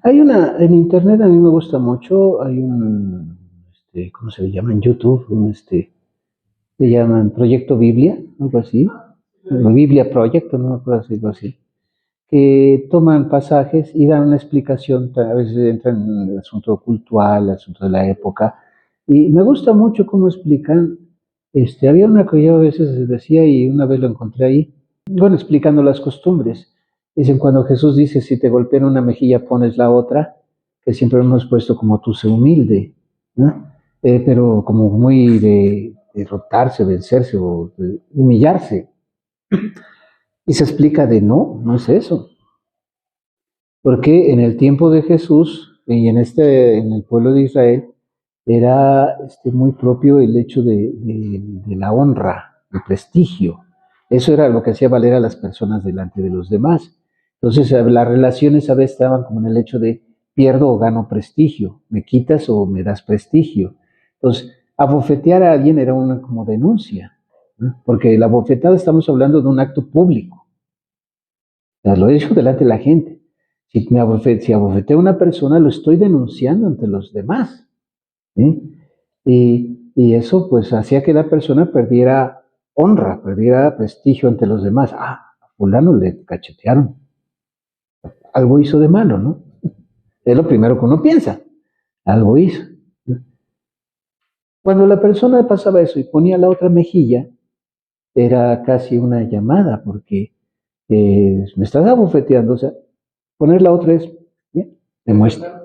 Hay una, en internet a mí me gusta mucho, hay un, ¿cómo se le llama? En YouTube, le llaman Proyecto Biblia, algo así, o Biblia Project, no me acuerdo si algo así, que toman pasajes y dan una explicación, a veces entran en el asunto cultural, el asunto de la época, y me gusta mucho cómo explican, había una que yo a veces decía y una vez lo encontré ahí, bueno, explicando las costumbres. Dicen, cuando Jesús dice, si te golpean una mejilla, pones la otra, que siempre hemos puesto como tú sé humilde, ¿no? Pero como muy de derrotarse, vencerse o de humillarse. Y se explica de no, no es eso. Porque en el tiempo de Jesús y en el pueblo de Israel, era muy propio el hecho de la honra, el prestigio. Eso era lo que hacía valer a las personas delante de los demás. Entonces, las relaciones a veces estaban como en el hecho de pierdo o gano prestigio, me quitas o me das prestigio. Entonces, abofetear a alguien era una como denuncia, ¿no? Porque la bofetada estamos hablando de un acto público. O sea, lo he hecho delante de la gente. Si abofeteo a una persona, lo estoy denunciando ante los demás. ¿Sí? Y eso pues hacía que la persona perdiera honra, perdiera prestigio ante los demás. Ah, a fulano le cachetearon, algo hizo de malo, ¿no? Es lo primero que uno piensa, algo hizo. Cuando la persona pasaba eso y ponía la otra mejilla, era casi una llamada, porque me estás abofeteando, o sea, poner la otra es, bien, demuestra.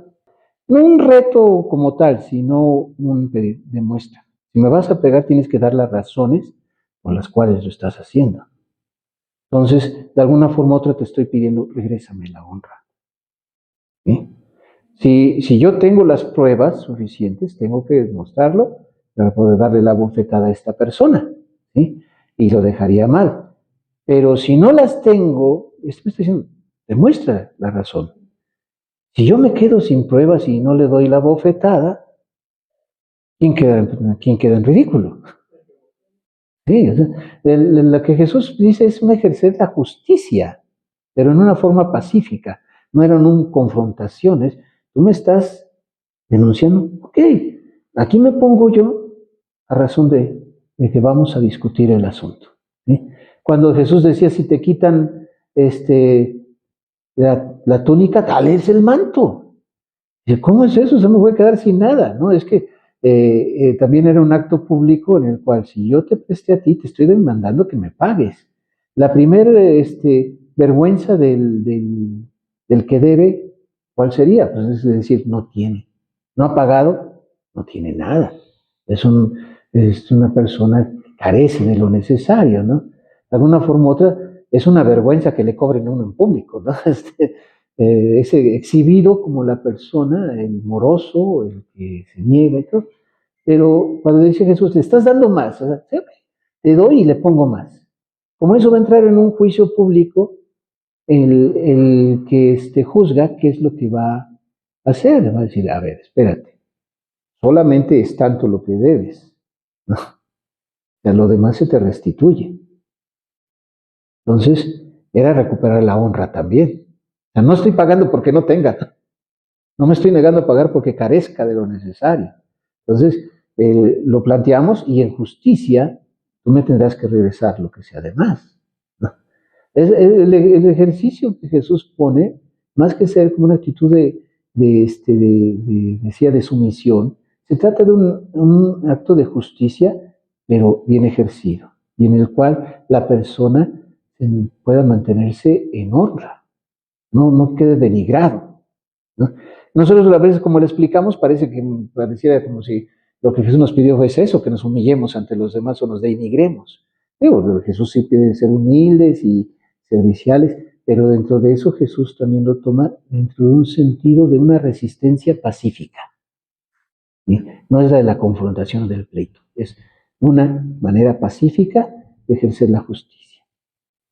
No un reto como tal, sino un demuestra. Si me vas a pegar, tienes que dar las razones por las cuales lo estás haciendo. Entonces, de alguna forma u otra te estoy pidiendo, regrésame la honra. ¿Sí? Si yo tengo las pruebas suficientes, tengo que demostrarlo para poder darle la bofetada a esta persona. ¿Sí? Y lo dejaría mal. Pero si no las tengo, esto me está diciendo, demuestra la razón. Si yo me quedo sin pruebas y no le doy la bofetada, quién queda en ridículo? Sí, o sea, lo que Jesús dice es un ejercer la justicia, pero en una forma pacífica, no eran confrontaciones. Tú me estás denunciando, ok, aquí me pongo yo a razón de que vamos a discutir el asunto. ¿Sí? Cuando Jesús decía, si te quitan la túnica, dale es el manto. Dice, ¿cómo es eso? Se me voy a quedar sin nada, ¿no? Es que también era un acto público en el cual si yo te presté a ti, te estoy demandando que me pagues. La primera vergüenza del que debe, ¿cuál sería? Pues es decir, no tiene. No ha pagado, no tiene nada. Es, un, es una persona que carece de lo necesario, ¿no? De alguna forma u otra, es una vergüenza que le cobren a uno en público, ¿no? Es exhibido como la persona, el moroso, el que se niega y todo. Pero cuando dice Jesús, le estás dando más, o sea, sí, te doy y le pongo más. Como eso va a entrar en un juicio público, el que juzga qué es lo que va a hacer, va a decir, a ver, espérate, solamente es tanto lo que debes, ¿no? O sea, lo demás se te restituye. Entonces, era recuperar la honra también. O sea, no estoy pagando porque no tenga, no me estoy negando a pagar porque carezca de lo necesario. Entonces, lo planteamos y en justicia tú me tendrás que regresar lo que sea de más. ¿No? El ejercicio que Jesús pone, más que ser como una actitud decía, de sumisión, se trata de un acto de justicia, pero bien ejercido, y en el cual la persona pueda mantenerse en honra, no quede denigrado. ¿No? Nosotros a veces, como le explicamos, pareciera como si lo que Jesús nos pidió es eso, que nos humillemos ante los demás o nos denigremos. Digo, Jesús sí pide ser humildes y serviciales, pero dentro de eso Jesús también lo toma dentro de un sentido de una resistencia pacífica. ¿Sí? No es la de la confrontación o del pleito, es una manera pacífica de ejercer la justicia.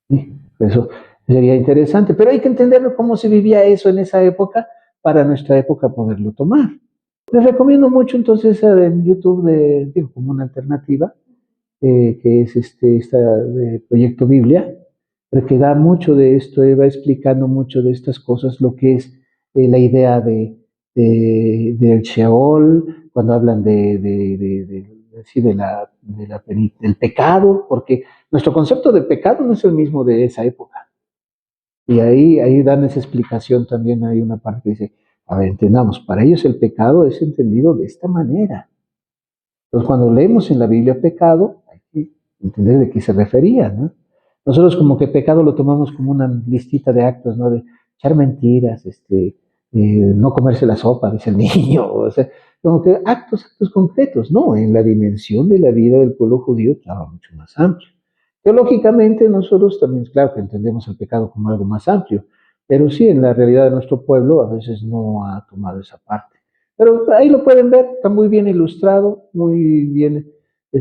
¿Sí? Eso sería interesante, pero hay que entender cómo se vivía eso en esa época para nuestra época poderlo tomar. Les recomiendo mucho entonces en YouTube digo, como una alternativa, que es esta de Proyecto Biblia, que da mucho de esto, va explicando mucho de estas cosas, lo que es la idea del Sheol, cuando hablan sí, del pecado, porque nuestro concepto de pecado no es el mismo de esa época. Y ahí dan esa explicación también, hay una parte que dice, a ver, entendamos, para ellos el pecado es entendido de esta manera. Entonces, cuando leemos en la Biblia pecado, hay que entender de qué se refería, ¿no? Nosotros como que pecado lo tomamos como una listita de actos, ¿no? De echar mentiras, no comerse la sopa, dice el niño, o sea, como que actos concretos, no, en la dimensión de la vida del pueblo judío estaba mucho más amplio. Teológicamente nosotros también, claro que entendemos el pecado como algo más amplio, pero sí, en la realidad de nuestro pueblo a veces no ha tomado esa parte. Pero ahí lo pueden ver, está muy bien ilustrado, muy bien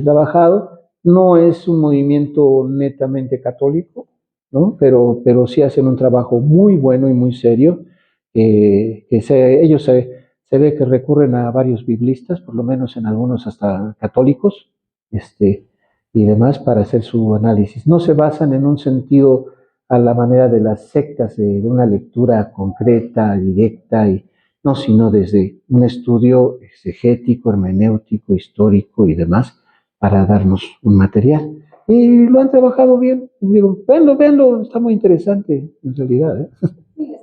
trabajado. No es un movimiento netamente católico, ¿no? Pero sí hacen un trabajo muy bueno y muy serio. Ellos se ve que recurren a varios biblistas, por lo menos en algunos hasta católicos, y demás, para hacer su análisis. No se basan en un sentido a la manera de las sectas, de una lectura concreta, directa, no, sino desde un estudio exegético, hermenéutico, histórico y demás, para darnos un material. Y lo han trabajado bien. Digo, véanlo, está muy interesante en realidad, ¿eh?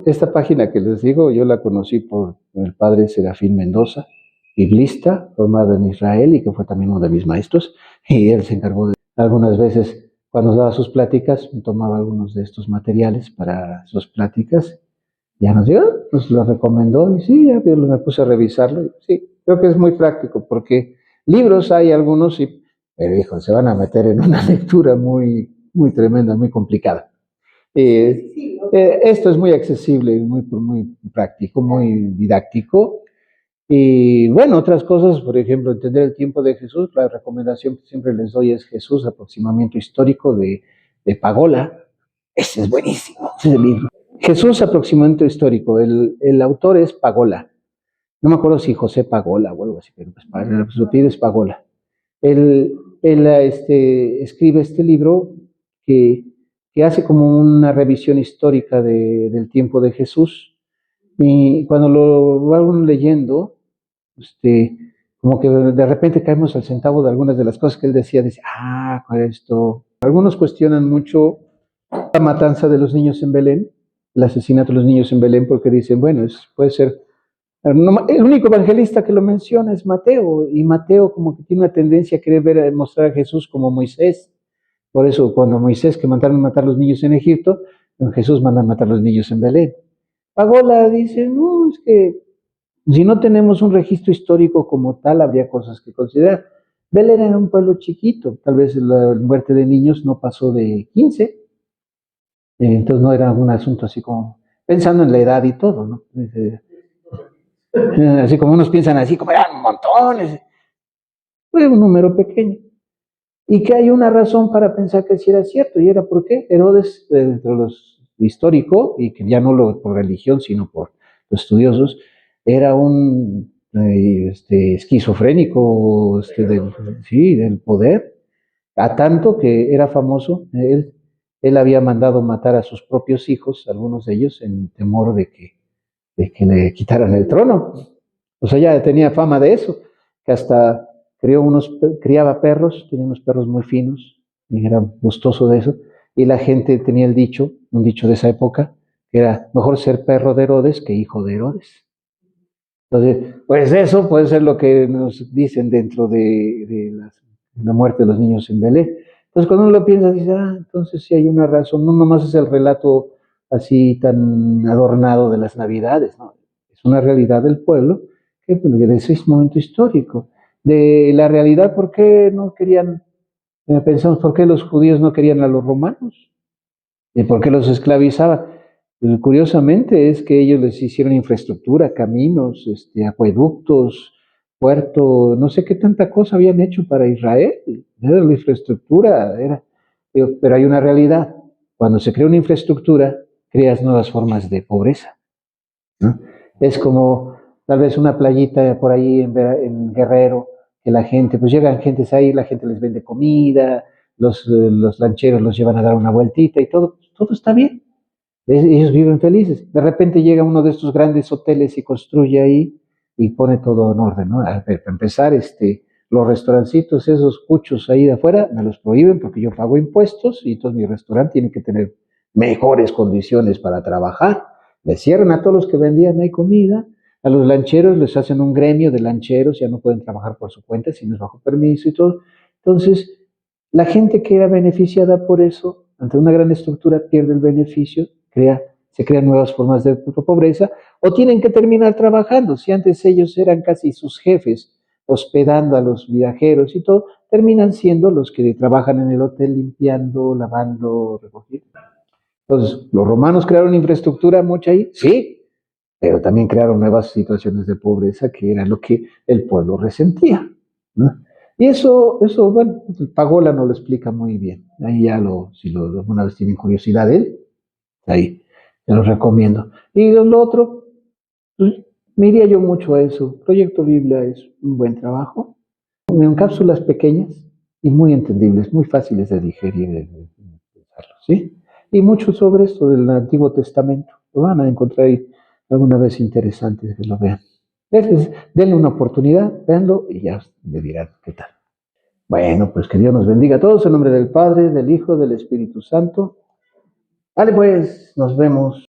Esta página que les digo, yo la conocí por el padre Serafín Mendoza, biblista, formado en Israel y que fue también uno de mis maestros, y él se encargó de algunas veces, cuando daba sus pláticas, tomaba algunos de estos materiales para sus pláticas, ya nos dio, pues lo recomendó, y sí, ya me puse a revisarlo, y sí, creo que es muy práctico, porque libros hay algunos, pero hijo, se van a meter en una lectura muy tremenda, muy complicada. Esto es muy accesible, muy práctico, muy didáctico. Y bueno, otras cosas, por ejemplo, entender el tiempo de Jesús, la recomendación que siempre les doy es Jesús, aproximamiento histórico de Pagola. Ese es buenísimo, ese es el libro. Jesús, aproximamiento histórico, el autor es Pagola. No me acuerdo si José Pagola o algo así, pero pues, su pide es Pagola. Él escribe este libro que, que hace como una revisión histórica del tiempo de Jesús. Y cuando lo va uno leyendo, como que de repente caemos al centavo de algunas de las cosas que él decía, dice, con esto. Algunos cuestionan mucho la matanza de los niños en Belén, el asesinato de los niños en Belén, porque dicen, bueno, puede ser el único evangelista que lo menciona es Mateo, y Mateo como que tiene una tendencia a querer mostrar a Jesús como Moisés. Por eso cuando Moisés que mandaron matar a los niños en Egipto, Jesús manda a matar a los niños en Belén. Pagola dice, no, es que si no tenemos un registro histórico como tal, habría cosas que considerar. Belén era un pueblo chiquito, tal vez la muerte de niños no pasó de 15, entonces no era un asunto así como, pensando en la edad y todo, ¿no? Así como unos piensan así, como eran montones. Fue un número pequeño. Y que hay una razón para pensar que sí era cierto, y era porque Herodes, entre los histórico, y que ya no por religión, sino por los estudiosos, era un esquizofrénico del poder, a tanto que era famoso. Él había mandado matar a sus propios hijos, algunos de ellos, en temor de que le quitaran el trono. O sea, ya tenía fama de eso, que hasta criaba perros, tenía unos perros muy finos, y era gustoso de eso, y la gente tenía un dicho de esa época, que era mejor ser perro de Herodes que hijo de Herodes. Entonces, pues eso puede ser lo que nos dicen dentro de la muerte de los niños en Belén. Entonces, cuando uno lo piensa, dice, entonces sí hay una razón, no nomás es el relato así tan adornado de las Navidades, ¿no? Es una realidad del pueblo que de ese momento histórico. De la realidad, ¿por qué no querían, pensamos, por qué los judíos no querían a los romanos? ¿Y por qué los esclavizaban? Curiosamente es que ellos les hicieron infraestructura, caminos, acueductos, puertos, no sé qué tanta cosa habían hecho para Israel. Era la infraestructura, pero hay una realidad. Cuando se crea una infraestructura, creas nuevas formas de pobreza, ¿no? Es como tal vez una playita por ahí en Guerrero, que la gente, pues llegan gentes ahí, la gente les vende comida, los lancheros los llevan a dar una vueltita y todo está bien. Ellos viven felices. De repente llega uno de estos grandes hoteles y construye ahí y pone todo en orden, ¿no? A ver, para empezar, los restaurancitos, esos cuchos ahí de afuera, me los prohíben porque yo pago impuestos y entonces mi restaurante tiene que tener mejores condiciones para trabajar. Le cierran a todos los que vendían ahí comida, a los lancheros les hacen un gremio de lancheros, ya no pueden trabajar por su cuenta, sino es bajo permiso y todo. Entonces, la gente que era beneficiada por eso, ante una gran estructura, pierde el beneficio, se crean nuevas formas de pobreza, o tienen que terminar trabajando. Si antes ellos eran casi sus jefes, hospedando a los viajeros y todo, terminan siendo los que trabajan en el hotel limpiando, lavando, recogiendo. Entonces, los romanos crearon infraestructura mucha ahí, sí, pero también crearon nuevas situaciones de pobreza que era lo que el pueblo resentía, ¿no? Y bueno, Pagola no lo explica muy bien. Ahí si alguna vez tienen curiosidad de él, ahí, te lo recomiendo. Y lo otro, pues, me iría yo mucho a eso. Proyecto Biblia es un buen trabajo, en cápsulas pequeñas y muy entendibles, muy fáciles de digerir, ¿sí? Y mucho sobre esto del Antiguo Testamento. Lo van a encontrar ahí alguna vez interesante que lo vean. Denle una oportunidad, véanlo y ya me dirán qué tal. Bueno, pues que Dios nos bendiga a todos en nombre del Padre, del Hijo, del Espíritu Santo. Vale, pues, nos vemos.